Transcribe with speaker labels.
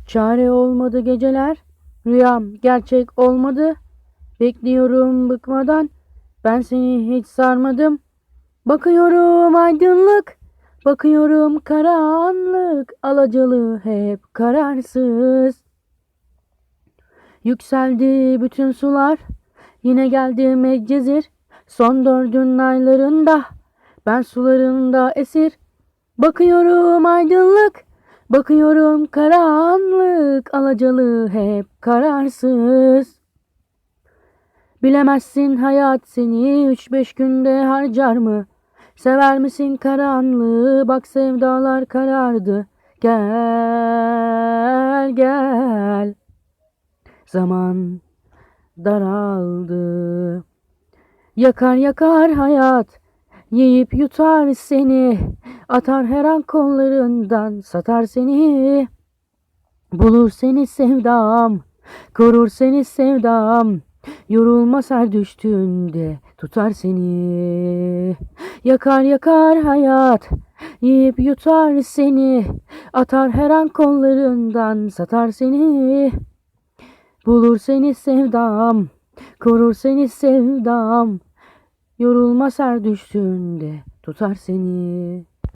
Speaker 1: Çare olmadı geceler, rüyam gerçek olmadı. Bekliyorum bıkmadan, ben seni hiç sarmadım. Bakıyorum aydınlık, bakıyorum karanlık, alacalı hep kararsız. Yükseldi bütün sular, yine geldi Medcezir. Son 4'ün aylarında, ben sularında esir. Bakıyorum aydınlık, bakıyorum karanlık, alacalı hep kararsız. Bilemezsin hayat seni 3-5 günde harcar mı? Sever misin karanlığı? Bak sevdalar karardı. Gel gel. Zaman daraldı. Yakar yakar hayat. Yiyip yutar seni. Atar her an kollarından. Satar seni. Bulur seni sevdam. Korur seni sevdam. Yorulmaz her düştüğünde tutar seni. Yakar yakar hayat, yiyip yutar seni. Atar her an kollarından, satar seni. Bulur seni sevdam, korur seni sevdam. Yorulmaz her düştüğünde tutar seni.